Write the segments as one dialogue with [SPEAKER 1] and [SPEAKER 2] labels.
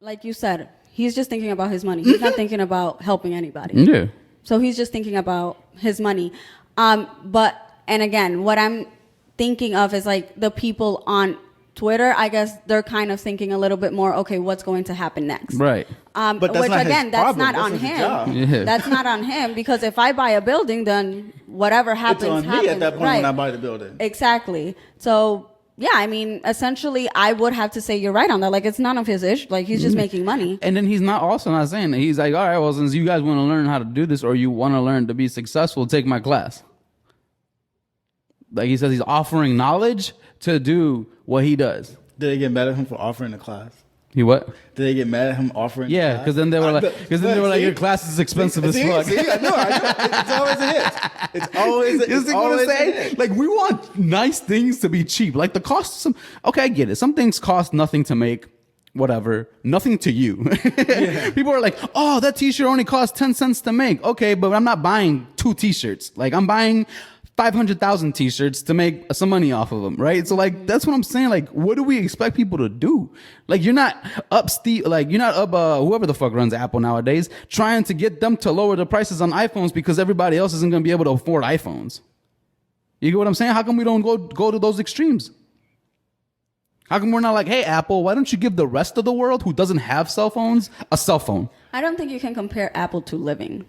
[SPEAKER 1] like you said, he's just thinking about his money. He's not thinking about helping anybody.
[SPEAKER 2] Yeah.
[SPEAKER 1] So he's just thinking about his money. And again, what I'm thinking of is like the people on Twitter, I guess they're kind of thinking a little bit more, okay, what's going to happen next?
[SPEAKER 2] Right.
[SPEAKER 3] But that's
[SPEAKER 1] which
[SPEAKER 3] not
[SPEAKER 1] again,
[SPEAKER 3] his
[SPEAKER 1] that's
[SPEAKER 3] problem.
[SPEAKER 1] not on
[SPEAKER 3] That's his
[SPEAKER 1] him.
[SPEAKER 3] job.
[SPEAKER 2] Yeah.
[SPEAKER 1] That's not on him, because if I buy a building, then whatever happens,
[SPEAKER 3] It's on
[SPEAKER 1] happens.
[SPEAKER 3] me at that point
[SPEAKER 1] right.
[SPEAKER 3] when I buy the building.
[SPEAKER 1] Exactly. So yeah, I mean, essentially, I would have to say you're right on that. Like, it's none of his issue. Like, he's just making money.
[SPEAKER 2] And then he's not saying that. He's like, all right, well, since you guys want to learn how to do this or you want to learn to be successful, take my class. Like he says, he's offering knowledge to do what he does.
[SPEAKER 3] Did they get mad at him for offering the class?
[SPEAKER 2] He what?
[SPEAKER 3] Did they get mad at him offering?
[SPEAKER 2] Yeah, because then they were like, your class is expensive as fuck.
[SPEAKER 3] See, I know. It's always a hit. It's always a hit.
[SPEAKER 2] Like, we want nice things to be cheap. Like the cost of okay, I get it. Some things cost nothing to make, whatever, nothing to you. Yeah. People are like, oh, that t-shirt only costs 10 cents to make. Okay, but I'm not buying 2 t-shirts. Like, I'm buying 500,000 t-shirts to make some money off of them, right? So like, that's what I'm saying. Like, what do we expect people to do? Like, you're not up whoever the fuck runs Apple nowadays, trying to get them to lower the prices on iPhones because everybody else isn't going to be able to afford iPhones. You get what I'm saying? How come we don't go to those extremes? How come we're not like, hey, Apple, why don't you give the rest of the world who doesn't have cell phones a cell phone?
[SPEAKER 1] I don't think you can compare Apple to living.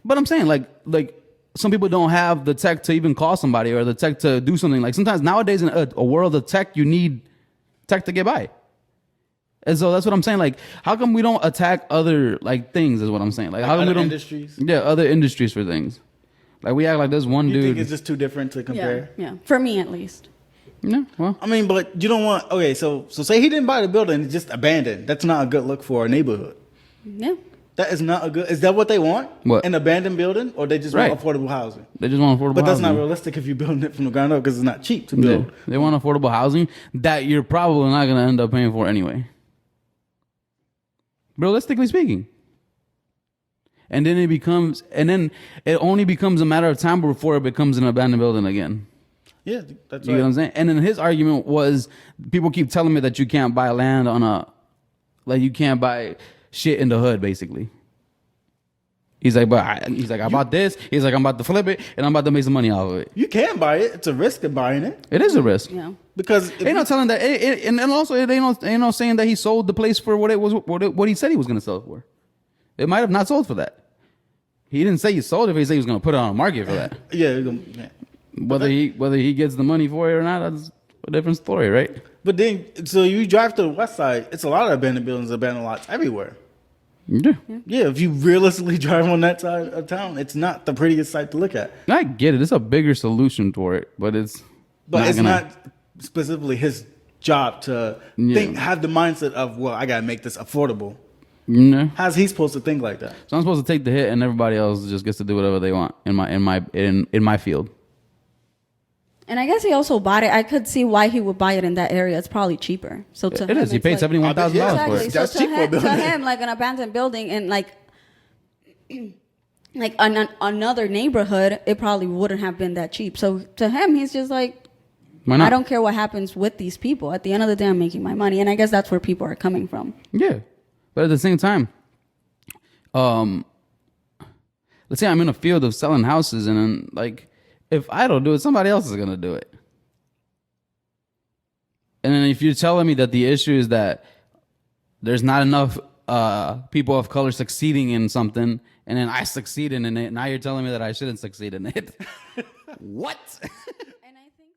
[SPEAKER 2] But I'm saying like some people don't have the tech to even call somebody or the tech to do something. Like sometimes nowadays in a world of tech, you need tech to get by. And so that's what I'm saying. Like, how come we don't attack other like things is what I'm saying. Like how come we don't
[SPEAKER 3] industries?
[SPEAKER 2] Yeah, other industries for things. Like we act like there's one dude.
[SPEAKER 3] You think it's just too different to compare?
[SPEAKER 1] Yeah. For me at least.
[SPEAKER 2] Yeah, well.
[SPEAKER 3] I mean, but you don't want so say he didn't buy the building, it's just abandoned. That's not a good look for a neighborhood.
[SPEAKER 1] Yeah.
[SPEAKER 3] That is not a good. Is that what they want?
[SPEAKER 2] What?
[SPEAKER 3] An abandoned building, or they just
[SPEAKER 2] Right.
[SPEAKER 3] want affordable housing?
[SPEAKER 2] They just want affordable
[SPEAKER 3] But that's
[SPEAKER 2] housing.
[SPEAKER 3] not realistic if you're building it from the ground up because it's not cheap to build.
[SPEAKER 2] Yeah. They want affordable housing that you're probably not going to end up paying for anyway. Realistically speaking. And then it only becomes a matter of time before it becomes an abandoned building again.
[SPEAKER 3] Yeah, that's
[SPEAKER 2] You
[SPEAKER 3] right.
[SPEAKER 2] know what I'm saying? And then his argument was, people keep telling me that you can't buy land you can't buy shit in the hood, basically. He's like, I bought this. He's like, I'm about to flip it and I'm about to make some money off of it.
[SPEAKER 3] You can buy it. It's a risk of buying it.
[SPEAKER 2] It is a risk.
[SPEAKER 1] Yeah.
[SPEAKER 3] Because
[SPEAKER 2] Ain't no telling that, and also it ain't no saying that he sold the place for what he said he was going to sell it for. It might have not sold for that. He didn't say he sold it, but he said he was going to put it on the market for that.
[SPEAKER 3] yeah.
[SPEAKER 2] Whether he gets the money for it or not, that's a different story, right?
[SPEAKER 3] But then, so you drive to the west side, it's a lot of abandoned buildings, abandoned lots everywhere.
[SPEAKER 2] Yeah.
[SPEAKER 3] Yeah, if you realistically drive on that side of town, it's not the prettiest sight to look at.
[SPEAKER 2] I get it. It's a bigger solution for it, but it's
[SPEAKER 3] not specifically his job to have the mindset of, well, I got to make this affordable.
[SPEAKER 2] No.
[SPEAKER 3] How's he supposed to think like that?
[SPEAKER 2] So I'm supposed to take the hit, and everybody else just gets to do whatever they want in my field.
[SPEAKER 1] And I guess he also bought it. I could see why he would buy it in that area. It's probably cheaper. So to
[SPEAKER 2] It
[SPEAKER 1] him,
[SPEAKER 2] is. He
[SPEAKER 1] it's
[SPEAKER 2] paid
[SPEAKER 1] like,
[SPEAKER 2] $71,000
[SPEAKER 1] exactly.
[SPEAKER 2] for it.
[SPEAKER 1] So
[SPEAKER 3] That's
[SPEAKER 1] to
[SPEAKER 3] cheap for a
[SPEAKER 1] him,
[SPEAKER 3] building.
[SPEAKER 1] to him, like an abandoned building in like another neighborhood, it probably wouldn't have been that cheap. So to him, he's just like,
[SPEAKER 2] Why not?
[SPEAKER 1] I don't care what happens with these people. At the end of the day, I'm making my money. And I guess that's where people are coming from.
[SPEAKER 2] Yeah, but at the same time, let's say I'm in a field of selling houses, and then, like, if I don't do it, somebody else is gonna do it. And then if you're telling me that the issue is that there's not enough people of color succeeding in something, and then I succeed in it, now you're telling me that I shouldn't succeed in it. What?
[SPEAKER 1] And I think